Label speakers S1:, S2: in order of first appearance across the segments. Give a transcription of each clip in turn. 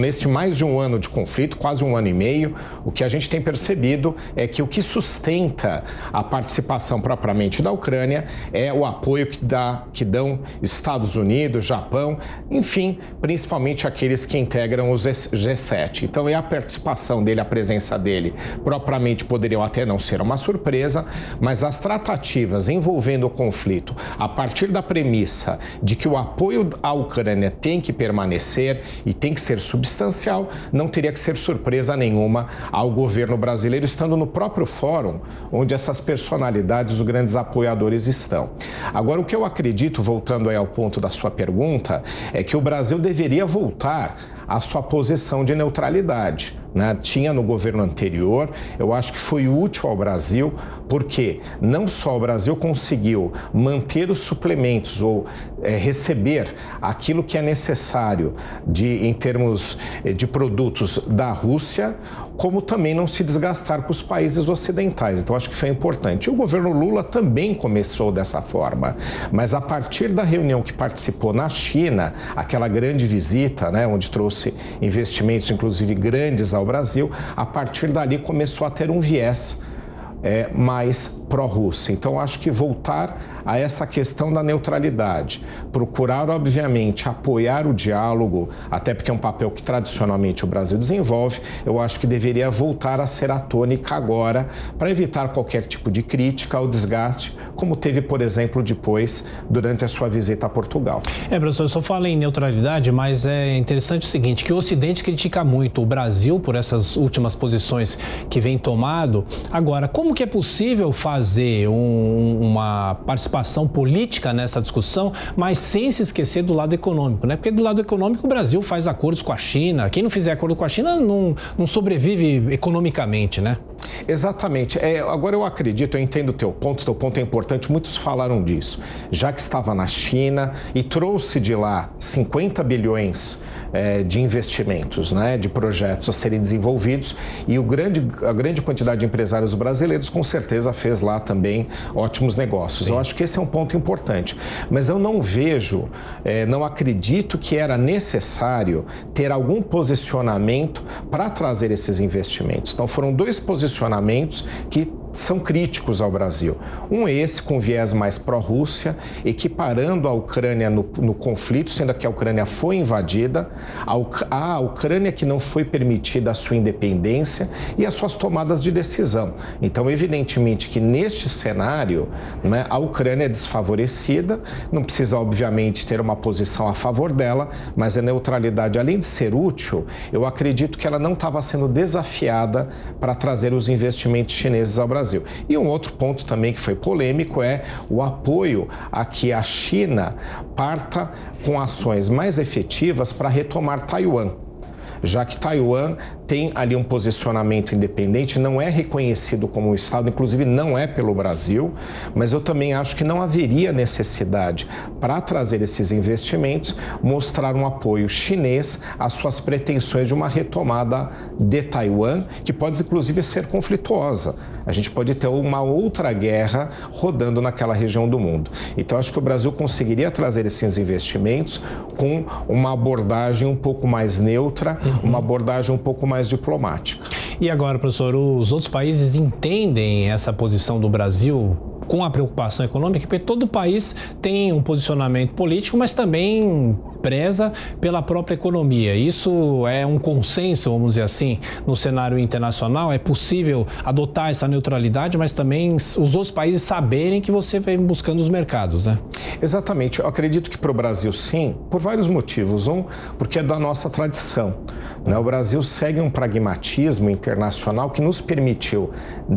S1: Neste mais de um ano de conflito, quase um ano e meio, o que a gente tem percebido é que o que sustenta a participação propriamente da Ucrânia é o apoio que dão Estados Unidos, Japão, enfim, principalmente aqueles que integram os G7. Então, a participação dele, a presença dele, propriamente poderiam até não ser uma surpresa, mas as tratativas envolvendo o conflito, a partir da premissa de que o apoio à Ucrânia tem que permanecer e tem que ser substancial, não teria que ser surpresa nenhuma ao governo brasileiro, estando no próprio fórum onde essas personalidades, os grandes apoiadores estão. Agora, o que eu acredito, voltando aí ao ponto da sua pergunta, é que o Brasil deveria voltar à sua posição de neutralidade. Tinha no governo anterior, eu acho que foi útil ao Brasil, porque não só o Brasil conseguiu manter os suplementos ou receber aquilo que é necessário em termos de produtos da Rússia, como também não se desgastar com os países ocidentais. Então, acho que foi importante. E o governo Lula também começou dessa forma, mas a partir da reunião que participou na China, aquela grande visita, onde trouxe investimentos, inclusive grandes, ao Brasil, a partir dali começou a ter um viés mais pró-Rússia. Então, acho que voltar a essa questão da neutralidade, procurar, obviamente, apoiar o diálogo, até porque é um papel que tradicionalmente o Brasil desenvolve, eu acho que deveria voltar a ser a tônica agora, para evitar qualquer tipo de crítica ou desgaste, como teve, por exemplo, depois, durante a sua visita a Portugal.
S2: Professor, eu só falo em neutralidade, mas é interessante o seguinte, que o Ocidente critica muito o Brasil por essas últimas posições que vem tomado. Agora, como que é possível fazer uma participação política nessa discussão, mas sem se esquecer do lado econômico, né? Porque do lado econômico o Brasil faz acordos com a China. Quem não fizer acordo com a China não sobrevive economicamente, né?
S1: Exatamente. Agora eu acredito, eu entendo o teu ponto é importante, muitos falaram disso. Já que estava na China e trouxe de lá 50 bilhões de investimentos, de projetos a serem desenvolvidos, e a grande quantidade de empresários brasileiros com certeza fez lá também ótimos negócios. Sim. Eu acho que esse é um ponto importante, mas eu não vejo, não acredito que era necessário ter algum posicionamento para trazer esses investimentos. Então foram dois posicionamentos que são críticos ao Brasil. Esse com viés mais pró-Rússia, equiparando a Ucrânia no conflito, sendo que a Ucrânia foi invadida, a Ucrânia que não foi permitida a sua independência e as suas tomadas de decisão. Então, evidentemente que neste cenário, a Ucrânia é desfavorecida, não precisa, obviamente, ter uma posição a favor dela, mas a neutralidade, além de ser útil, eu acredito que ela não estava sendo desafiada para trazer os investimentos chineses ao Brasil. E um outro ponto também que foi polêmico é o apoio a que a China parta com ações mais efetivas para retomar Taiwan, já que Taiwan tem ali um posicionamento independente, não é reconhecido como um Estado, inclusive não é pelo Brasil, mas eu também acho que não haveria necessidade para trazer esses investimentos, mostrar um apoio chinês às suas pretensões de uma retomada de Taiwan, que pode inclusive ser conflituosa. A gente pode ter uma outra guerra rodando naquela região do mundo. Então, acho que o Brasil conseguiria trazer esses investimentos com uma abordagem um pouco mais neutra, uma abordagem um pouco mais diplomática.
S2: E agora, professor, os outros países entendem essa posição do Brasil com a preocupação econômica? Porque todo país tem um posicionamento político, mas também preza pela própria economia. Isso é um consenso, vamos dizer assim, no cenário internacional? É possível adotar essa neutralidade, mas também os outros países saberem que você vem buscando os mercados, né?
S1: Exatamente. Eu acredito que para o Brasil, sim, por vários motivos. Porque é da nossa tradição. O Brasil segue um pragmatismo internacional que nos permitiu,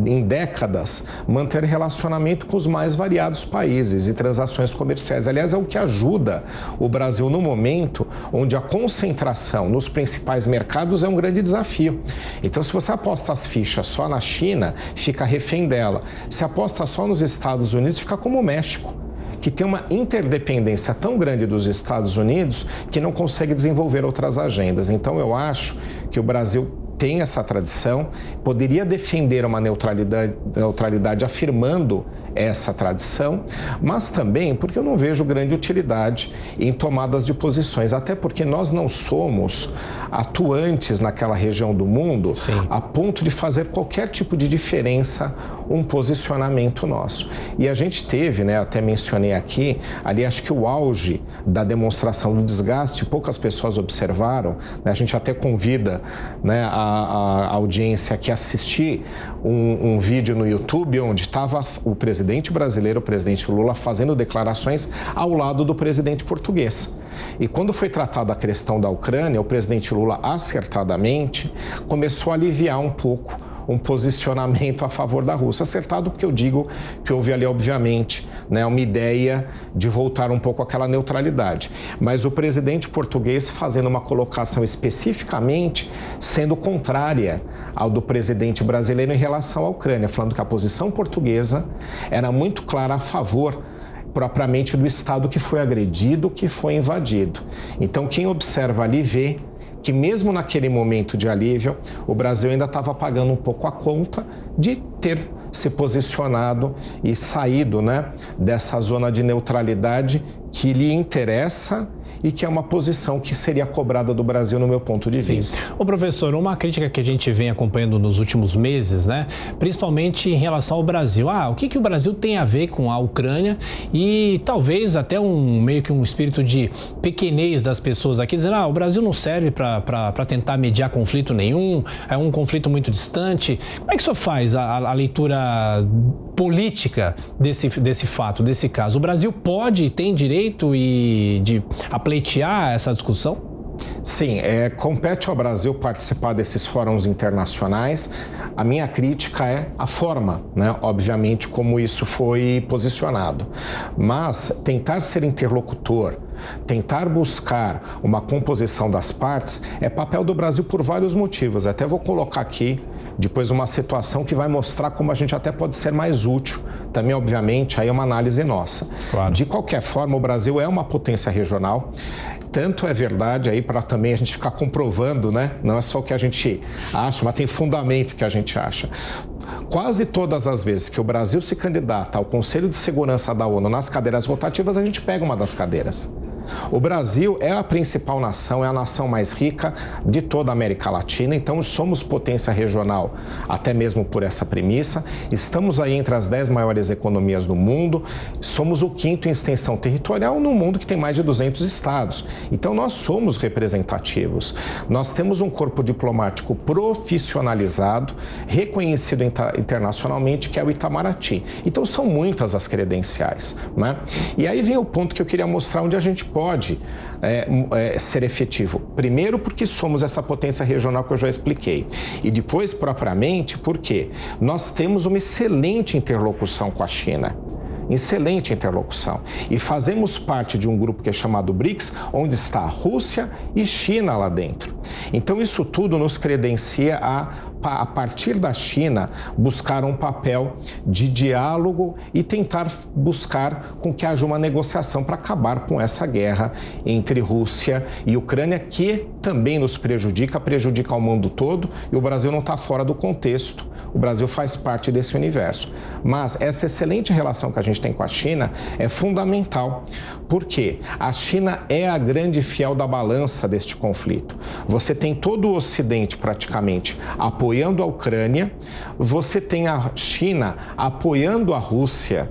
S1: em décadas, manter relacionamento com os mais variados países e transações comerciais. Aliás, é o que ajuda o Brasil no momento onde a concentração nos principais mercados é um grande desafio. Então, se você aposta as fichas só na China, fica refém dela. Se aposta só nos Estados Unidos, fica como o México, que tem uma interdependência tão grande dos Estados Unidos que não consegue desenvolver outras agendas. Então, eu acho que o Brasil tem essa tradição, poderia defender uma neutralidade afirmando essa tradição, mas também porque eu não vejo grande utilidade em tomadas de posições, até porque nós não somos atuantes naquela região do mundo a ponto de fazer qualquer tipo de diferença um posicionamento nosso. E a gente teve, né, até mencionei aqui, ali acho que o auge da demonstração do desgaste, poucas pessoas observaram, né, a gente até convida, né, a audiência aqui a assistir um vídeo no YouTube onde estava o presidente brasileiro, o presidente Lula, fazendo declarações ao lado do presidente português. E quando foi tratada a questão da Ucrânia, o presidente Lula, acertadamente, começou a aliviar um pouco um posicionamento a favor da Rússia. Acertado porque eu digo que houve ali, obviamente, né, uma ideia de voltar um pouco àquela neutralidade. Mas o presidente português fazendo uma colocação especificamente sendo contrária ao do presidente brasileiro em relação à Ucrânia, falando que a posição portuguesa era muito clara a favor propriamente do Estado que foi agredido, que foi invadido. Então, quem observa ali vê que mesmo naquele momento de alívio, o Brasil ainda estava pagando um pouco a conta de ter se posicionado e saído, né, dessa zona de neutralidade que lhe interessa e que é uma posição que seria cobrada do Brasil, no meu ponto de vista.
S2: Ô professor, uma crítica que a gente vem acompanhando nos últimos meses, né, principalmente em relação ao Brasil. O que o Brasil tem a ver com a Ucrânia e talvez até meio que um espírito de pequenez das pessoas aqui, dizendo, o Brasil não serve para tentar mediar conflito nenhum, é um conflito muito distante. Como é que o senhor faz a leitura política desse fato, desse caso? O Brasil pode, tem direito de pleitear essa discussão?
S1: Sim, compete ao Brasil participar desses fóruns internacionais. A minha crítica é a forma, né? Obviamente, como isso foi posicionado. Mas tentar ser interlocutor, tentar buscar uma composição das partes é papel do Brasil por vários motivos. Até vou colocar aqui depois uma situação que vai mostrar como a gente até pode ser mais útil. Também, obviamente, aí é uma análise nossa.
S2: Claro.
S1: De qualquer forma, o Brasil é uma potência regional. Tanto é verdade aí para também a gente ficar comprovando, né? Não é só o que a gente acha, mas tem fundamento que a gente acha. Quase todas as vezes que o Brasil se candidata ao Conselho de Segurança da ONU nas cadeiras rotativas, a gente pega uma das cadeiras. O Brasil é a principal nação, é a nação mais rica de toda a América Latina, então somos potência regional, até mesmo por essa premissa. Estamos aí entre as 10 maiores economias do mundo, somos o 5º em extensão territorial no mundo que tem mais de 200 estados. Então nós somos representativos. Nós temos um corpo diplomático profissionalizado, reconhecido internacionalmente, que é o Itamaraty. Então são muitas as credenciais, né? E aí vem o ponto que eu queria mostrar onde a gente pode ser efetivo. Primeiro, porque somos essa potência regional que eu já expliquei. E depois, propriamente, porque nós temos uma excelente interlocução com a China. Excelente interlocução. E fazemos parte de um grupo que é chamado BRICS, onde está a Rússia e China lá dentro. Então, isso tudo nos credencia a partir da China, buscar um papel de diálogo e tentar buscar com que haja uma negociação para acabar com essa guerra entre Rússia e Ucrânia, que também nos prejudica o mundo todo, e o Brasil não está fora do contexto. O Brasil faz parte desse universo. Mas essa excelente relação que a gente tem com a China é fundamental, porque a China é a grande fiel da balança deste conflito. Você tem todo o Ocidente praticamente apoiando a Ucrânia, você tem a China apoiando a Rússia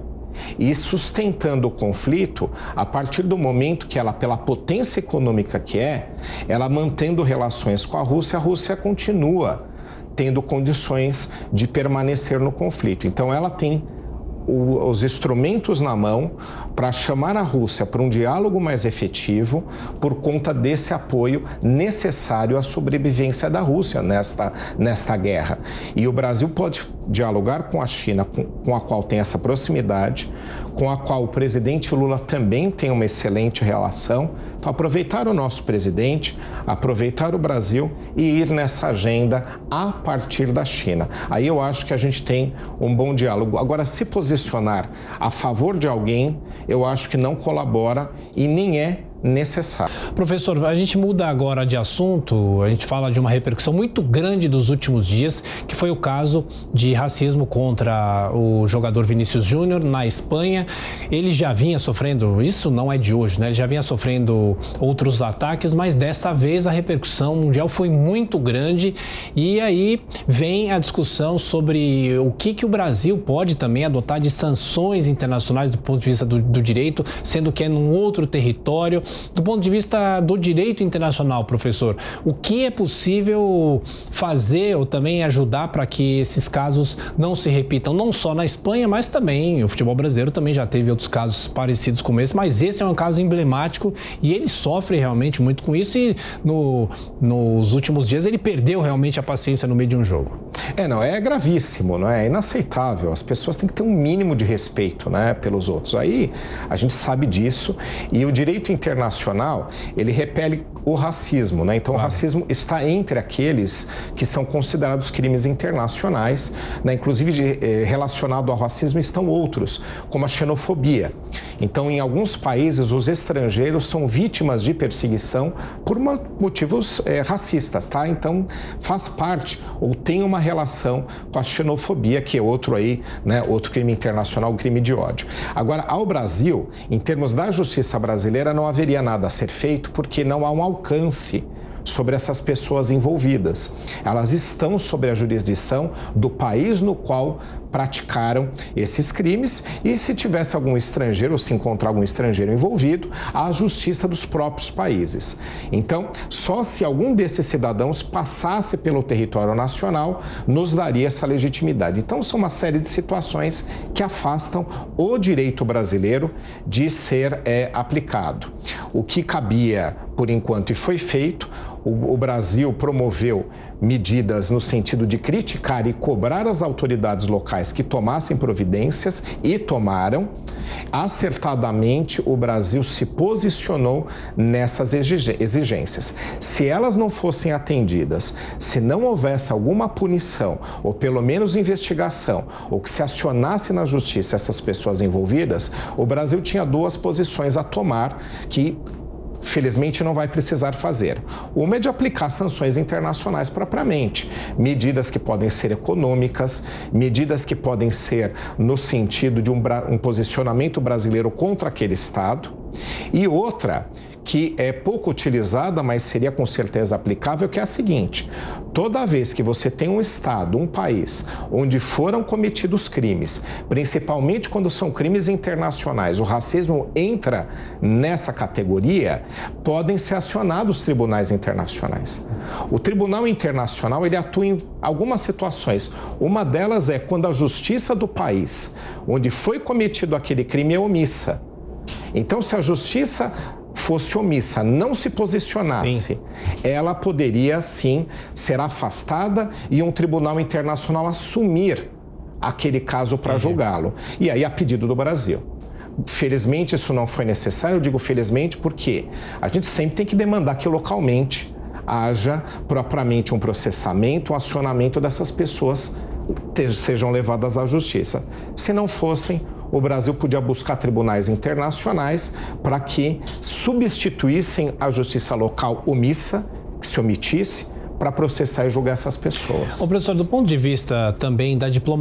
S1: e sustentando o conflito a partir do momento que ela, pela potência econômica que ela mantendo relações com a Rússia continua tendo condições de permanecer no conflito. Então ela tem os instrumentos na mão para chamar a Rússia para um diálogo mais efetivo por conta desse apoio necessário à sobrevivência da Rússia nesta guerra. E o Brasil pode dialogar com a China, com a qual tem essa proximidade, com a qual o presidente Lula também tem uma excelente relação. Então, aproveitar o nosso presidente, aproveitar o Brasil e ir nessa agenda a partir da China. Aí eu acho que a gente tem um bom diálogo. Agora, se posicionar a favor de alguém, eu acho que não colabora e nem é necessário.
S2: Professor, a gente muda agora de assunto, a gente fala de uma repercussão muito grande dos últimos dias, que foi o caso de racismo contra o jogador Vinícius Júnior na Espanha. Ele já vinha sofrendo, isso não é de hoje, né? Ele já vinha sofrendo outros ataques, mas dessa vez a repercussão mundial foi muito grande e aí vem a discussão sobre o que o Brasil pode também adotar de sanções internacionais do ponto de vista do direito, sendo que é num outro território. Do ponto de vista do direito internacional, professor, o que é possível fazer ou também ajudar para que esses casos não se repitam, não só na Espanha, mas também o futebol brasileiro também já teve outros casos parecidos com esse, mas esse é um caso emblemático e ele sofre realmente muito com isso e nos últimos dias ele perdeu realmente a paciência no meio de um jogo.
S1: É gravíssimo, não é? É inaceitável. As pessoas têm que ter um mínimo de respeito, né, pelos outros. Aí a gente sabe disso e o direito internacional, ele repele o racismo, né? Então, o racismo está entre aqueles que são considerados crimes internacionais, né? Inclusive, relacionado ao racismo estão outros, como a xenofobia. Então, em alguns países, os estrangeiros são vítimas de perseguição por motivos racistas, tá? Então, faz parte ou tem uma relação com a xenofobia, que é outro aí, né? Outro crime internacional, crime de ódio. Agora, ao Brasil, em termos da justiça brasileira, não haveria nada a ser feito, porque não há um alcance sobre essas pessoas envolvidas. Elas estão sob a jurisdição do país no qual praticaram esses crimes e se tivesse algum estrangeiro ou se encontrar algum estrangeiro envolvido, a justiça dos próprios países. Então, só se algum desses cidadãos passasse pelo território nacional, nos daria essa legitimidade. Então, são uma série de situações que afastam o direito brasileiro de ser aplicado. O que cabia, por enquanto, e foi feito, o Brasil promoveu medidas no sentido de criticar e cobrar as autoridades locais que tomassem providências e tomaram. Acertadamente, o Brasil se posicionou nessas exigências. Se elas não fossem atendidas, se não houvesse alguma punição, ou pelo menos investigação, ou que se acionasse na justiça essas pessoas envolvidas, o Brasil tinha duas posições a tomar que felizmente não vai precisar fazer. Uma é de aplicar sanções internacionais propriamente, medidas que podem ser econômicas, medidas que podem ser no sentido de um posicionamento brasileiro contra aquele Estado, e outra que é pouco utilizada, mas seria com certeza aplicável, que é a seguinte: toda vez que você tem um Estado, um país, onde foram cometidos crimes, principalmente quando são crimes internacionais, o racismo entra nessa categoria, podem ser acionados tribunais internacionais. O Tribunal Internacional, ele atua em algumas situações. Uma delas é quando a justiça do país onde foi cometido aquele crime é omissa. Então, se a justiça fosse omissa, não se posicionasse, ela poderia, sim, ser afastada e um tribunal internacional assumir aquele caso para julgá-lo. E aí, a pedido do Brasil. Felizmente, isso não foi necessário. Eu digo felizmente porque a gente sempre tem que demandar que localmente haja propriamente um processamento, um acionamento dessas pessoas sejam levadas à justiça. Se não fossem, o Brasil podia buscar tribunais internacionais para que substituíssem a justiça local omissa, que se omitisse, para processar e julgar essas pessoas.
S2: Ô, professor, do ponto de vista também da diplomacia,